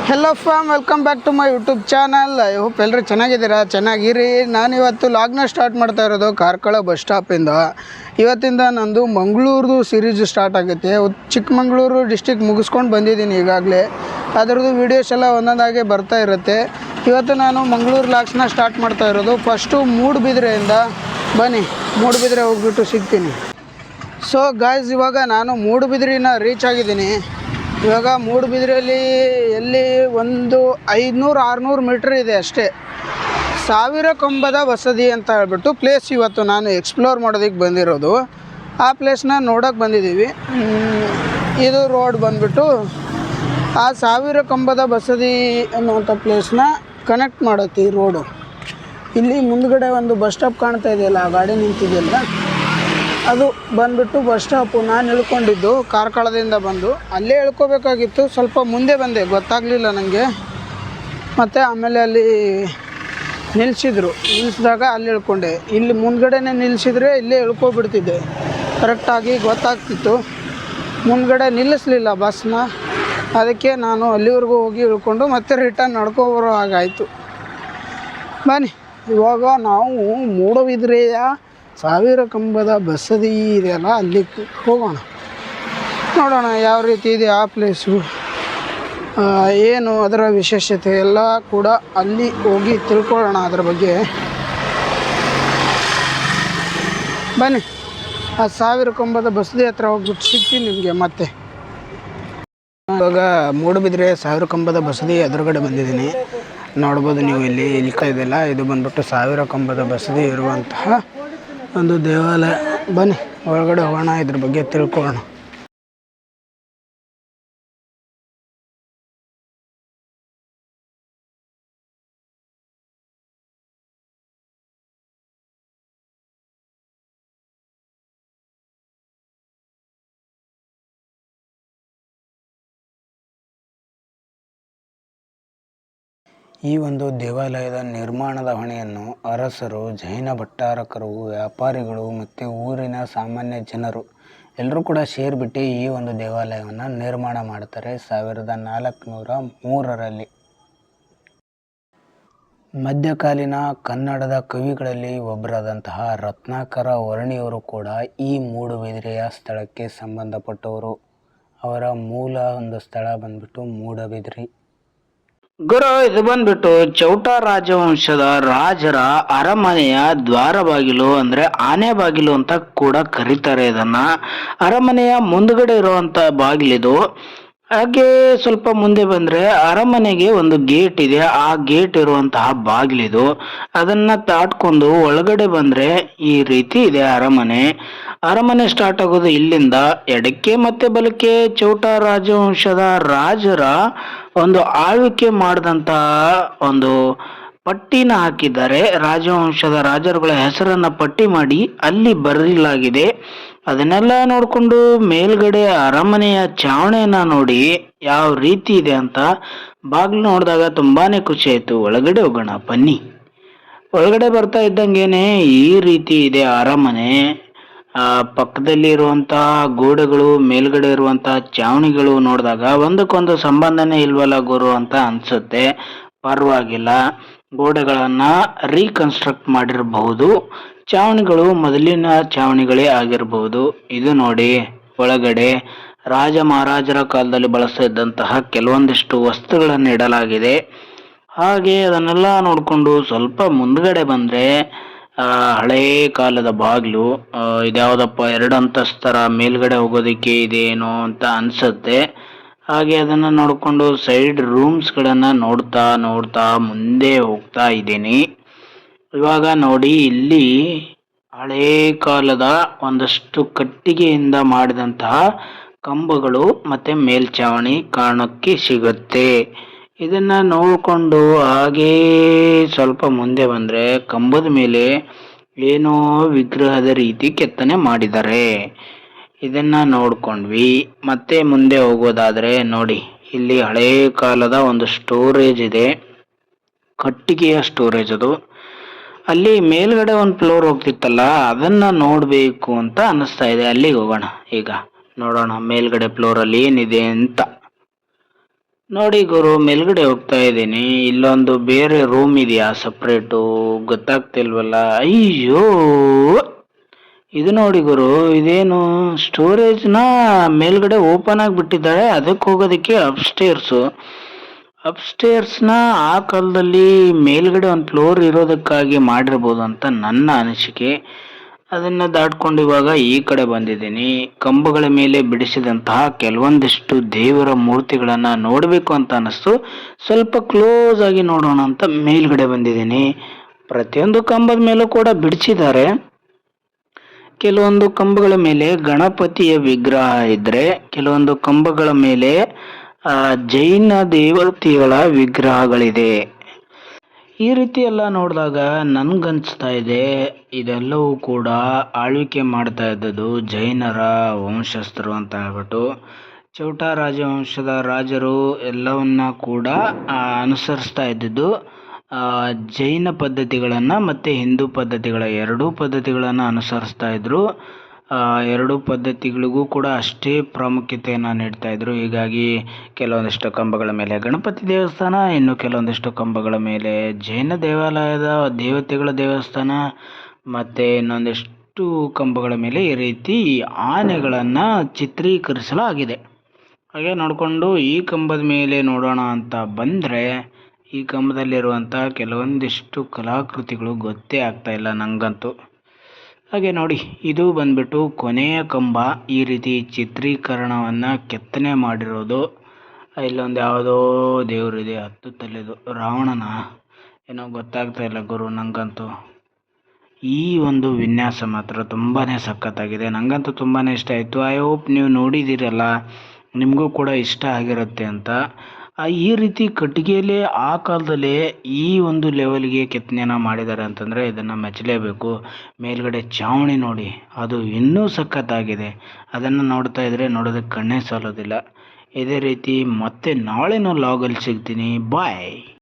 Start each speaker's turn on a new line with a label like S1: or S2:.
S1: Hello fam, welcome back to my YouTube channel. I hope ಎಲ್ಲರೂ ಚೆನ್ನಾಗಿದ್ದೀರಾ, ಚೆನ್ನಾಗಿರಿ. ನಾನಿವತ್ತು ಲಾಗ್ನ start ಮಾಡ್ತಾ ಇರೋದು ಕಾರ್ಕಳ ಬಸ್ ಸ್ಟಾಪಿಂದ. ಇವತ್ತಿಂದ ನಂದು ಮಂಗಳೂರು ಸೀರೀಸ್ ಸ್ಟಾರ್ಟ್ ಆಗುತ್ತೆ. ಚಿಕ್ಕಮಂಗ್ಳೂರು ಡಿಸ್ಟಿಕ್ ಮುಗಿಸ್ಕೊಂಡು ಬಂದಿದ್ದೀನಿ ಈಗಾಗಲೇ. ಅದರದ್ದು ವೀಡಿಯೋಸ್ ಎಲ್ಲ ಒಂದೊಂದಾಗೆ ಬರ್ತಾ ಇರುತ್ತೆ. ಇವತ್ತು ನಾನು ಮಂಗಳೂರು ಲಾಗ್ಸ್ನ ಸ್ಟಾರ್ಟ್ ಮಾಡ್ತಾ ಇರೋದು. ಫಸ್ಟು ಮೂಡುಬಿದ್ರೆಯಿಂದ ಬನ್ನಿ, ಮೂಡುಬಿದ್ರೆ ಹೋಗ್ಬಿಟ್ಟು ಸಿಗ್ತೀನಿ. ಸೊ ಗಾಯ್ಸ್, ಇವಾಗ ನಾನು ಮೂಡುಬಿದ್ರಿನ ರೀಚ್ ಆಗಿದ್ದೀನಿ. ಇವಾಗ ಮೂಡುಬಿದ್ರೆಯಲ್ಲಿ ಎಲ್ಲಿ ಒಂದು 500-600 ಮೀಟ್ರ್ ಇದೆ ಅಷ್ಟೇ. 1000 ಕಂಬದ ಬಸದಿ ಅಂತ ಹೇಳ್ಬಿಟ್ಟು ಪ್ಲೇಸ್ ಇವತ್ತು ನಾನು ಎಕ್ಸ್ಪ್ಲೋರ್ ಮಾಡೋದಕ್ಕೆ ಬಂದಿರೋದು. ಆ ಪ್ಲೇಸ್ನ ನೋಡೋಕ್ಕೆ ಬಂದಿದ್ದೀವಿ. ಇದು ರೋಡ್ ಬಂದುಬಿಟ್ಟು ಆ 1000 ಕಂಬದ ಬಸದಿ ಅನ್ನುವಂಥ ಪ್ಲೇಸ್ನ ಕನೆಕ್ಟ್ ಮಾಡುತ್ತೆ ಈ ರೋಡು. ಇಲ್ಲಿ ಮುಂದ್ಗಡೆ ಒಂದು ಬಸ್ ಸ್ಟಾಪ್ ಕಾಣ್ತಾ ಇದೆಯಲ್ಲ, ಆ ಗಾಡಿ ನಿಂತಿದೆಯಲ್ಲ, ಅದು ಬಂದುಬಿಟ್ಟು ಬಸ್ ಸ್ಟಾಪು. ನಾನು ಇಳ್ಕೊಂಡಿದ್ದು ಕಾರ್ಕಳದಿಂದ ಬಂದು ಅಲ್ಲೇ ಇಳ್ಕೋಬೇಕಾಗಿತ್ತು. ಸ್ವಲ್ಪ ಮುಂದೆ ಬಂದೆ, ಗೊತ್ತಾಗಲಿಲ್ಲ ನನಗೆ. ಮತ್ತು ಆಮೇಲೆ ಅಲ್ಲಿ ನಿಲ್ಲಿಸಿದಾಗ ಅಲ್ಲಿ ಇಳ್ಕೊಂಡೆ. ಇಲ್ಲಿ ಮುಂದ್ಗಡೆನೇ ನಿಲ್ಲಿಸಿದ್ರೆ ಇಲ್ಲೇ ಇಳ್ಕೊಬಿಡ್ತಿದ್ದೆ, ಕರೆಕ್ಟಾಗಿ ಗೊತ್ತಾಗ್ತಿತ್ತು. ಮುಂದ್ಗಡೆ ನಿಲ್ಲಿಸಲಿಲ್ಲ ಬಸ್ನ, ಅದಕ್ಕೆ ನಾನು ಅಲ್ಲಿವರೆಗೂ ಹೋಗಿ ಇಳ್ಕೊಂಡು ಮತ್ತೆ ರಿಟರ್ನ್ ನಡ್ಕೊಬರೋ ಹಾಗಾಯಿತು. ಬನ್ನಿ, ಇವಾಗ ನಾವು ಮೂಡುಬಿದ್ರೆಯ 1000 ಕಂಬದ ಬಸದಿ ಇದೆಯಲ್ಲ, ಅಲ್ಲಿ ಹೋಗೋಣ, ನೋಡೋಣ ಯಾವ ರೀತಿ ಇದೆ ಆ ಪ್ಲೇಸು, ಏನು ಅದರ ವಿಶೇಷತೆ ಎಲ್ಲ ಕೂಡ ಅಲ್ಲಿ ಹೋಗಿ ತಿಳ್ಕೊಳ್ಳೋಣ ಅದರ ಬಗ್ಗೆ. ಬನ್ನಿ, ಆ 1000 ಕಂಬದ ಬಸದಿ ಹತ್ರ ಹೋಗ್ಬಿಟ್ಟು ಸಿಗ್ತೀನಿ ನಿಮಗೆ ಮತ್ತೆ. ಇವಾಗ ಮೂಡುಬಿದ್ರೆ 1000 ಕಂಬದ ಬಸದಿ ಎದುರುಗಡೆ ಬಂದಿದ್ದೀನಿ. ನೋಡ್ಬೋದು ನೀವು, ಇಲ್ಲಿ ಇಲ್ತಾ ಇದೆಯಲ್ಲ, ಇದು ಬಂದ್ಬಿಟ್ಟು 1000 ಕಂಬದ ಬಸದಿ ಇರುವಂತಹ ಒಂದು ದೇವಾಲಯ. ಬನ್ನಿ ಒಳಗಡೆ ಹೋಗೋಣ, ಇದ್ರ ಬಗ್ಗೆ ತಿಳ್ಕೊಳ್ಳೋಣ. ಈ ಒಂದು ದೇವಾಲಯದ ನಿರ್ಮಾಣದ ಹೊಣೆಯನ್ನು ಅರಸರು, ಜೈನ ಭಟ್ಟಾರಕರು, ವ್ಯಾಪಾರಿಗಳು ಮತ್ತು ಊರಿನ ಸಾಮಾನ್ಯ ಜನರು ಎಲ್ಲರೂ ಕೂಡ ಸೇರಿಬಿಟ್ಟು ಈ ಒಂದು ದೇವಾಲಯವನ್ನು ನಿರ್ಮಾಣ ಮಾಡ್ತಾರೆ 1403ರಲ್ಲಿ. ಮಧ್ಯಕಾಲೀನ ಕನ್ನಡದ ಕವಿಗಳಲ್ಲಿ ಒಬ್ಬರಾದಂತಹ ರತ್ನಾಕರ ವರ್ಣಿಯವರು ಕೂಡ ಈ ಮೂಡುಬಿದಿರೆಯ ಸ್ಥಳಕ್ಕೆ ಸಂಬಂಧಪಟ್ಟವರು. ಅವರ ಮೂಲ ಒಂದು ಸ್ಥಳ ಬಂದ್ಬಿಟ್ಟು ಮೂಡುಬಿದಿರೆ. ಗುರು, ಇದು ಬಂದ್ಬಿಟ್ಟು ಚೌಟ ರಾಜವಂಶದ ರಾಜರ ಅರಮನೆಯ ದ್ವಾರ ಬಾಗಿಲು, ಅಂದ್ರೆ ಆನೆ ಬಾಗಿಲು ಅಂತ ಕೂಡ ಕರೀತಾರೆ ಇದನ್ನ. ಅರಮನೆಯ ಮುಂದ್ಗಡೆ ಇರುವಂತ ಬಾಗಿಲಿದು. ಹಾಗೆ ಸ್ವಲ್ಪ ಮುಂದೆ ಬಂದ್ರೆ ಅರಮನೆಗೆ ಒಂದು ಗೇಟ್ ಇದೆ, ಆ ಗೇಟ್ ಇರುವಂತಹ ಬಾಗಿಲಿದು. ಅದನ್ನ ದಾಟ್ಕೊಂಡು ಒಳಗಡೆ ಬಂದ್ರೆ ಈ ರೀತಿ ಇದೆ ಅರಮನೆ. ಅರಮನೆ ಸ್ಟಾರ್ಟ್ ಆಗೋದು ಇಲ್ಲಿಂದ. ಎಡಕ್ಕೆ ಮತ್ತೆ ಬಲಕ್ಕೆ ಚೌಟ ರಾಜವಂಶದ ರಾಜರ ಒಂದು ಆಳ್ವಿಕೆ ಮಾಡಿದಂತಹ ಒಂದು ಪಟ್ಟಿನ ಹಾಕಿದ್ದಾರೆ. ರಾಜವಂಶದ ರಾಜರುಗಳ ಹೆಸರನ್ನ ಪಟ್ಟಿ ಮಾಡಿ ಅಲ್ಲಿ ಬರೆಯಲಾಗಿದೆ. ಅದನ್ನೆಲ್ಲ ನೋಡ್ಕೊಂಡು ಮೇಲ್ಗಡೆ ಅರಮನೆಯ ಚಾವಣಿಯನ್ನ ನೋಡಿ ಯಾವ ರೀತಿ ಇದೆ ಅಂತ ಬಾಗಿಲು ನೋಡಿದಾಗ ತುಂಬಾನೇ ಖುಷಿ ಆಯ್ತು. ಒಳಗಡೆ ಹೋಗೋಣ ಬನ್ನಿ. ಒಳಗಡೆ ಬರ್ತಾ ಇದ್ದಂಗೆನೆ ಈ ರೀತಿ ಇದೆ ಅರಮನೆ. ಪಕ್ಕದಲ್ಲಿ ಇರುವಂತಹ ಗೋಡೆಗಳು, ಮೇಲ್ಗಡೆ ಇರುವಂತಹ ಚಾವಣಿಗಳು ನೋಡಿದಾಗ ಒಂದಕ್ಕೊಂದು ಸಂಬಂಧನೇ ಇಲ್ವಲ್ಲ ಗುರು ಅಂತ ಅನ್ಸುತ್ತೆ. ಪರವಾಗಿಲ್ಲ, ಗೋಡೆಗಳನ್ನ ರೀಕನ್ಸ್ಟ್ರಕ್ಟ್ ಮಾಡಿರಬಹುದು, ಚಾವಣಿಗಳು ಮೊದಲಿನ ಚಾವಣಿಗಳೇ ಆಗಿರಬಹುದು. ಇದು ನೋಡಿ, ಒಳಗಡೆ ರಾಜ ಮಹಾರಾಜರ ಕಾಲದಲ್ಲಿ ಬಳಸ್ತಾ ಇದ್ದಂತಹ ಕೆಲವೊಂದಿಷ್ಟು ವಸ್ತುಗಳನ್ನು ಇಡಲಾಗಿದೆ. ಹಾಗೆ ಅದನ್ನೆಲ್ಲ ನೋಡ್ಕೊಂಡು ಸ್ವಲ್ಪ ಮುಂದ್ಗಡೆ ಬಂದ್ರೆ ಹಳೇ ಕಾಲದ ಬಾಗಿಲು. ಇದ್ಯಾವುದಪ್ಪ, 2 ಅಂತಸ್ತರ ಮೇಲ್ಗಡೆ ಹೋಗೋದಿಕ್ಕೆ ಇದೇನೋ ಅಂತ ಅನ್ಸುತ್ತೆ. ಹಾಗೆ ಅದನ್ನ ನೋಡ್ಕೊಂಡು ಸೈಡ್ ರೂಮ್ಸ್ ಗಳನ್ನ ನೋಡ್ತಾ ಮುಂದೆ ಹೋಗ್ತಾ ಇದ್ದೀನಿ. ಇವಾಗ ನೋಡಿ, ಇಲ್ಲಿ ಹಳೇ ಕಾಲದ ಒಂದಷ್ಟು ಕಟ್ಟಿಗೆಯಿಂದ ಮಾಡಿದಂತಹ ಕಂಬಗಳು ಮತ್ತೆ ಮೇಲ್ಚಾವಣಿ ಕಾಣಕ್ಕೆ ಸಿಗುತ್ತೆ. ಇದನ್ನ ನೋಡ್ಕೊಂಡು ಹಾಗೇ ಸ್ವಲ್ಪ ಮುಂದೆ ಬಂದ್ರೆ ಕಂಬದ ಮೇಲೆ ಏನೋ ವಿಗ್ರಹದ ರೀತಿ ಕೆತ್ತನೆ ಮಾಡಿದ್ದಾರೆ. ಇದನ್ನ ನೋಡ್ಕೊಂಡ್ವಿ. ಮತ್ತೆ ಮುಂದೆ ಹೋಗೋದಾದ್ರೆ ನೋಡಿ, ಇಲ್ಲಿ ಹಳೇ ಕಾಲದ ಒಂದು ಸ್ಟೋರೇಜ್ ಇದೆ, ಕಟ್ಟಿಗೆಯ ಸ್ಟೋರೇಜ್ ಅದು. ಅಲ್ಲಿ ಮೇಲ್ಗಡೆ ಒಂದು ಫ್ಲೋರ್ ಹೋಗ್ತಿತ್ತಲ್ಲ, ಅದನ್ನ ನೋಡ್ಬೇಕು ಅಂತ ಅನಿಸ್ತಾ ಇದೆ. ಅಲ್ಲಿಗೆ ಹೋಗೋಣ ಈಗ, ನೋಡೋಣ ಮೇಲ್ಗಡೆ ಫ್ಲೋರ್ ಅಲ್ಲಿ ಏನಿದೆ ಅಂತ. ನೋಡಿ ಗುರು, ಮೇಲ್ಗಡೆ ಹೋಗ್ತಾ ಇದ್ದೀನಿ. ಇಲ್ಲೊಂದು ಬೇರೆ ರೂಮ್ ಇದೆಯಾ ಸಪ್ರೇಟು? ಗೊತ್ತಾಗ್ತಿಲ್ವಲ್ಲ. ಅಯ್ಯೋ, ಇದು ನೋಡಿ ಗುರು, ಇದೇನು ಸ್ಟೋರೇಜ್ನ ಮೇಲ್ಗಡೆ ಓಪನ್ ಆಗಿಬಿಟ್ಟಿದ್ದಾರೆ. ಅದಕ್ಕೆ ಹೋಗೋದಕ್ಕೆ ಅಪ್ಸ್ಟೇರ್ಸು. ಅಪ್ಸ್ಟೇರ್ಸ್ನ ಆ ಕಾಲದಲ್ಲಿ ಮೇಲ್ಗಡೆ ಒಂದು ಫ್ಲೋರ್ ಇರೋದಕ್ಕಾಗಿ ಮಾಡಿರ್ಬೋದು ಅಂತ ನನ್ನ ಅನಿಸಿಕೆ. ಅದನ್ನು ದಾಟ್ಕೊಂಡು ಇವಾಗ ಈ ಕಡೆ ಬಂದಿದ್ದೀನಿ. ಕಂಬಗಳ ಮೇಲೆ ಬಿಡಿಸಿದಂತಹ ಕೆಲವೊಂದಿಷ್ಟು ದೇವರ ಮೂರ್ತಿಗಳನ್ನು ನೋಡಬೇಕು ಅಂತ ಅನ್ನಿಸ್ತು. ಸ್ವಲ್ಪ ಕ್ಲೋಸ್ ಆಗಿ ನೋಡೋಣ ಅಂತ ಮೇಲ್ಗಡೆ ಬಂದಿದ್ದೀನಿ. ಪ್ರತಿಯೊಂದು ಕಂಬದ ಮೇಲೂ ಕೂಡ ಬಿಡಿಸಿದ್ದಾರೆ. ಕೆಲವೊಂದು ಕಂಬಗಳ ಮೇಲೆ ಗಣಪತಿಯ ವಿಗ್ರಹ ಇದ್ರೆ, ಕೆಲವೊಂದು ಕಂಬಗಳ ಮೇಲೆ ಜೈನ ದೇವತೆಗಳ ವಿಗ್ರಹಗಳಿದೆ. ಈ ರೀತಿ ಎಲ್ಲ ನೋಡಿದಾಗ ನನ್ಗನ್ಸ್ತಾ ಇದೆ, ಇದೆಲ್ಲವೂ ಕೂಡ ಆಳ್ವಿಕೆ ಮಾಡ್ತಾ ಇದ್ದದ್ದು ಜೈನರ ವಂಶಸ್ಥರು ಅಂತ ಹೇಳ್ಬಿಟ್ಟು. ಚೌಟ ರಾಜವಂಶದ ರಾಜರು ಎಲ್ಲವನ್ನ ಕೂಡ ಅನುಸರಿಸ್ತಾ ಇದ್ದಿದ್ದು ಜೈನ ಪದ್ಧತಿಗಳನ್ನು ಮತ್ತು ಹಿಂದೂ ಪದ್ಧತಿಗಳ ಎರಡೂ ಪದ್ಧತಿಗಳನ್ನು ಅನುಸರಿಸ್ತಾ ಇದ್ದರು. ಎರಡೂ ಪದ್ಧತಿಗಳಿಗೂ ಕೂಡ ಅಷ್ಟೇ ಪ್ರಾಮುಖ್ಯತೆಯನ್ನು ನೀಡ್ತಾ ಇದ್ದರು. ಹೀಗಾಗಿ ಕೆಲವೊಂದಿಷ್ಟು ಕಂಬಗಳ ಮೇಲೆ ಗಣಪತಿ ದೇವಸ್ಥಾನ, ಇನ್ನು ಕೆಲವೊಂದಿಷ್ಟು ಕಂಬಗಳ ಮೇಲೆ ಜೈನ ದೇವಾಲಯದ ದೇವತೆಗಳ ದೇವಸ್ಥಾನ, ಮತ್ತು ಇನ್ನೊಂದಿಷ್ಟು ಕಂಬಗಳ ಮೇಲೆ ಈ ರೀತಿ ಆನೆಗಳನ್ನು ಚಿತ್ರೀಕರಿಸಲಾಗಿದೆ. ಹಾಗೆ ನೋಡಿಕೊಂಡು ಈ ಕಂಬದ ಮೇಲೆ ನೋಡೋಣ ಅಂತ ಬಂದರೆ, ಈ ಕಂಬದಲ್ಲಿರುವಂಥ ಕೆಲವೊಂದಿಷ್ಟು ಕಲಾಕೃತಿಗಳು ಗೊತ್ತೇ ಆಗ್ತಾ ಇಲ್ಲ ನನಗಂತೂ. ಹಾಗೆ ನೋಡಿ, ಇದು ಬಂದ್ಬಿಟ್ಟು ಕೊನೆಯ ಕಂಬ. ಈ ರೀತಿ ಚಿತ್ರೀಕರಣವನ್ನು ಕೆತ್ತನೆ ಮಾಡಿರೋದು. ಇಲ್ಲೊಂದು ಯಾವುದೋ ದೇವರಿದೆ, 10 ತಲೆದು. ರಾವಣನ ಏನೋ ಗೊತ್ತಾಗ್ತಾ ಇಲ್ಲ ಗುರು ನನಗಂತೂ. ಈ ಒಂದು ವಿನ್ಯಾಸ ಮಾತ್ರ ತುಂಬಾ ಸಖತ್ತಾಗಿದೆ. ನನಗಂತೂ ತುಂಬಾ ಇಷ್ಟ ಆಯಿತು. ಐ ಹೋಪ್ ನೀವು ನೋಡಿದ್ದೀರಲ್ಲ, ನಿಮಗೂ ಕೂಡ ಇಷ್ಟ ಆಗಿರುತ್ತೆ ಅಂತ. ಈ ರೀತಿ ಕಟ್ಟಿಗೆಯಲ್ಲೇ ಆ ಕಾಲದಲ್ಲೇ ಈ ಒಂದು ಲೆವೆಲ್ಗೆ ಕೆತ್ತನೆಯನ್ನು ಮಾಡಿದ್ದಾರೆ ಅಂತಂದರೆ ಇದನ್ನು ಮೆಚ್ಚಲೇಬೇಕು. ಮೇಲ್ಗಡೆ ಛಾವಣಿ ನೋಡಿ, ಅದು ಇನ್ನೂ ಸಖತ್ತಾಗಿದೆ. ಅದನ್ನು ನೋಡ್ತಾ ಇದ್ದರೆ ನೋಡೋದಕ್ಕೆ ಕಣ್ಣೇ ಸಾಲೋದಿಲ್ಲ. ಇದೇ ರೀತಿ ಮತ್ತೆ ನಾಳಿನ ಲಾಗಲ್ಲಿ ಸಿಗ್ತೀನಿ. ಬಾಯ್.